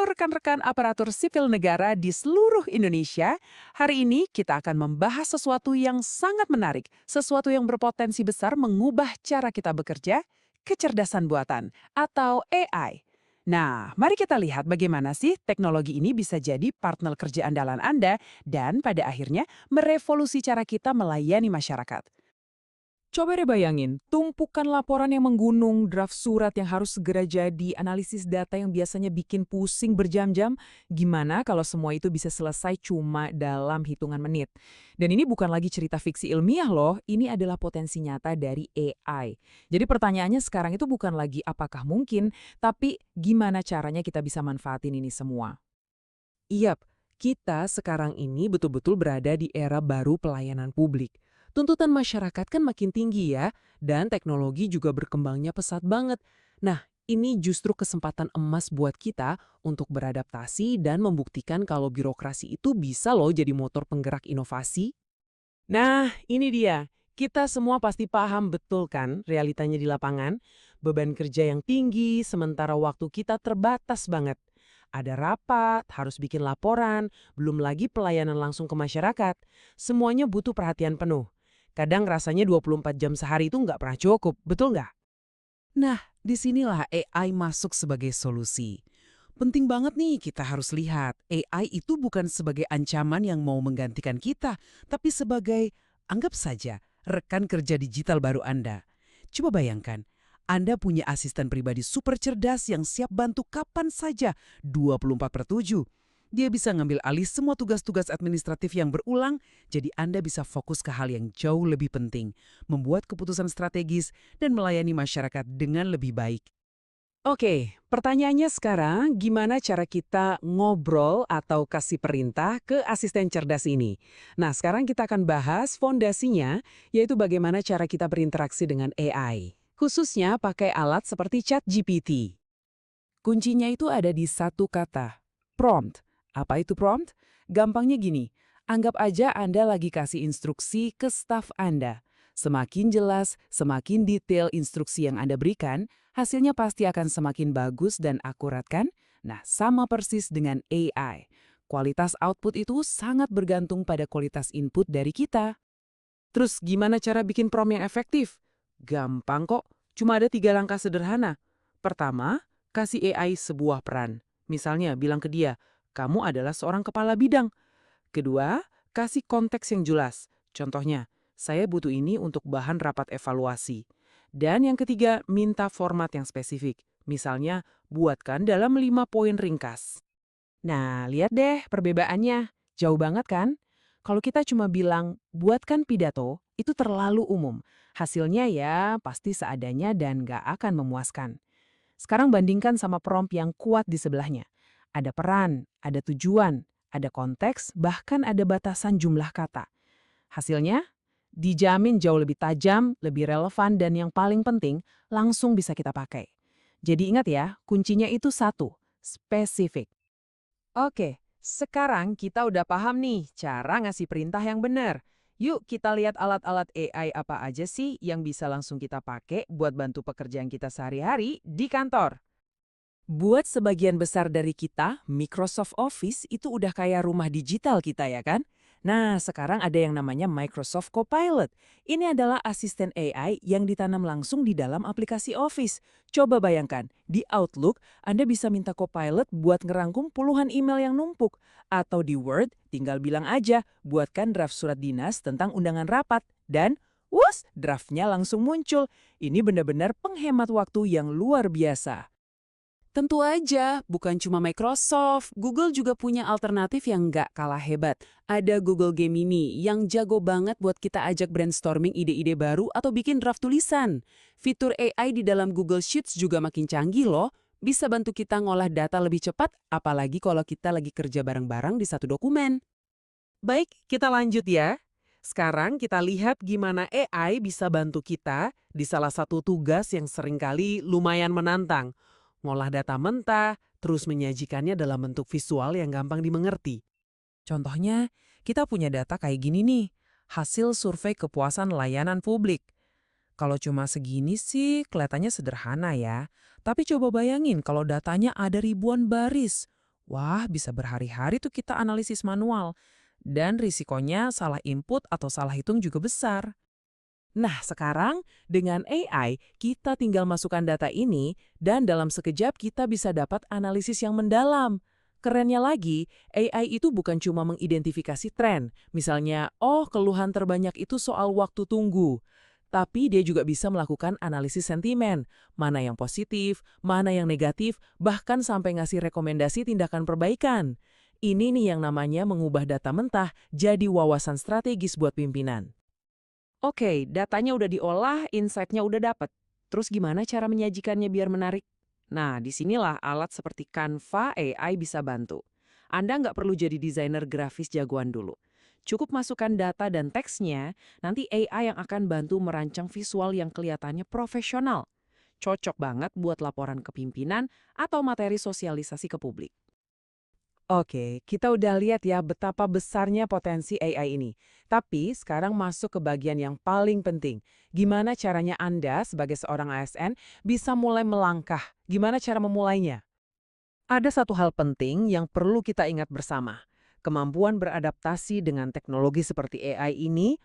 rekan-rekan aparatur sipil negara di seluruh Indonesia. Hari ini kita akan membahas sesuatu yang sangat menarik, sesuatu yang berpotensi besar mengubah cara kita bekerja, kecerdasan buatan atau AI. Nah, mari kita lihat bagaimana sih teknologi ini bisa jadi partner kerja andalan Anda dan pada akhirnya merevolusi cara kita melayani masyarakat. Coba deh bayangin, tumpukan laporan yang menggunung, draft surat yang harus segera jadi, analisis data yang biasanya bikin pusing berjam-jam, gimana kalau semua itu bisa selesai cuma dalam hitungan menit? Dan ini bukan lagi cerita fiksi ilmiah loh, ini adalah potensi nyata dari AI. Jadi pertanyaannya sekarang itu bukan lagi apakah mungkin, tapi gimana caranya kita bisa manfaatin ini semua. Iyap, kita sekarang ini betul-betul berada di era baru pelayanan publik. Tuntutan masyarakat kan makin tinggi ya, dan teknologi juga berkembangnya pesat banget. Nah, ini justru kesempatan emas buat kita untuk beradaptasi dan membuktikan kalau birokrasi itu bisa loh jadi motor penggerak inovasi. Nah, ini dia. Kita semua pasti paham betul kan realitanya di lapangan. Beban kerja yang tinggi, sementara waktu kita terbatas banget. Ada rapat, harus bikin laporan, belum lagi pelayanan langsung ke masyarakat. Semuanya butuh perhatian penuh. Kadang rasanya 24 jam sehari itu nggak pernah cukup, betul nggak? Nah, disinilah AI masuk sebagai solusi. Penting banget nih kita harus lihat, AI itu bukan sebagai ancaman yang mau menggantikan kita, tapi sebagai, anggap saja, rekan kerja digital baru Anda. Coba bayangkan, Anda punya asisten pribadi super cerdas yang siap bantu kapan saja, 24/7. Dia bisa ngambil alih semua tugas-tugas administratif yang berulang, jadi Anda bisa fokus ke hal yang jauh lebih penting, membuat keputusan strategis dan melayani masyarakat dengan lebih baik. Oke, pertanyaannya sekarang gimana cara kita ngobrol atau kasih perintah ke asisten cerdas ini? Nah, sekarang kita akan bahas fondasinya, yaitu bagaimana cara kita berinteraksi dengan AI. Khususnya pakai alat seperti ChatGPT. Kuncinya itu ada di satu kata, prompt. Apa itu prompt? Gampangnya gini, anggap aja Anda lagi kasih instruksi ke staf Anda. Semakin jelas, semakin detail instruksi yang Anda berikan, hasilnya pasti akan semakin bagus dan akurat kan? Nah, sama persis dengan AI. Kualitas output itu sangat bergantung pada kualitas input dari kita. Terus gimana cara bikin prompt yang efektif? Gampang kok, cuma ada 3 langkah sederhana. Pertama, kasih AI sebuah peran. Misalnya bilang ke dia, kamu adalah seorang kepala bidang. Kedua, kasih konteks yang jelas. Contohnya, saya butuh ini untuk bahan rapat evaluasi. Dan yang ketiga, minta format yang spesifik. Misalnya, buatkan dalam 5 poin ringkas. Nah, lihat deh perbedaannya. Jauh banget kan? Kalau kita cuma bilang, buatkan pidato, itu terlalu umum. Hasilnya ya pasti seadanya dan nggak akan memuaskan. Sekarang bandingkan sama prompt yang kuat di sebelahnya. Ada peran, ada tujuan, ada konteks, bahkan ada batasan jumlah kata. Hasilnya, dijamin jauh lebih tajam, lebih relevan, dan yang paling penting, langsung bisa kita pakai. Jadi ingat ya, kuncinya itu satu, spesifik. Oke, sekarang kita udah paham nih cara ngasih perintah yang benar. Yuk kita lihat alat-alat AI apa aja sih yang bisa langsung kita pakai buat bantu pekerjaan kita sehari-hari di kantor. Buat sebagian besar dari kita, Microsoft Office itu udah kayak rumah digital kita ya kan? Nah, sekarang ada yang namanya Microsoft Copilot. Ini adalah asisten AI yang ditanam langsung di dalam aplikasi Office. Coba bayangkan, di Outlook, Anda bisa minta Copilot buat ngerangkum puluhan email yang numpuk. Atau di Word, tinggal bilang aja, buatkan draft surat dinas tentang undangan rapat. Dan, wus, draftnya langsung muncul. Ini benar-benar penghemat waktu yang luar biasa. Tentu aja, bukan cuma Microsoft, Google juga punya alternatif yang nggak kalah hebat. Ada Google Gemini yang jago banget buat kita ajak brainstorming ide-ide baru atau bikin draft tulisan. Fitur AI di dalam Google Sheets juga makin canggih loh, bisa bantu kita ngolah data lebih cepat, apalagi kalau kita lagi kerja bareng-bareng di satu dokumen. Baik, kita lanjut ya. Sekarang kita lihat gimana AI bisa bantu kita di salah satu tugas yang seringkali lumayan menantang. Ngolah data mentah, terus menyajikannya dalam bentuk visual yang gampang dimengerti. Contohnya, kita punya data kayak gini nih, hasil survei kepuasan layanan publik. Kalau cuma segini sih kelihatannya sederhana ya, tapi coba bayangin kalau datanya ada ribuan baris. Wah, bisa berhari-hari tuh kita analisis manual. Dan risikonya salah input atau salah hitung juga besar. Nah, sekarang dengan AI, kita tinggal masukkan data ini dan dalam sekejap kita bisa dapat analisis yang mendalam. Kerennya lagi, AI itu bukan cuma mengidentifikasi tren. Misalnya, oh keluhan terbanyak itu soal waktu tunggu. Tapi dia juga bisa melakukan analisis sentimen, mana yang positif, mana yang negatif, bahkan sampai ngasih rekomendasi tindakan perbaikan. Ini nih yang namanya mengubah data mentah jadi wawasan strategis buat pimpinan. Oke, datanya udah diolah, insight-nya udah dapet. Terus gimana cara menyajikannya biar menarik? Nah, disinilah alat seperti Canva AI bisa bantu. Anda nggak perlu jadi desainer grafis jagoan dulu. Cukup masukkan data dan teksnya, nanti AI yang akan bantu merancang visual yang kelihatannya profesional. Cocok banget buat laporan kepimpinan atau materi sosialisasi ke publik. Oke, kita udah lihat ya betapa besarnya potensi AI ini. Tapi sekarang masuk ke bagian yang paling penting. Gimana caranya Anda sebagai seorang ASN bisa mulai melangkah? Gimana cara memulainya? Ada satu hal penting yang perlu kita ingat bersama. Kemampuan beradaptasi dengan teknologi seperti AI ini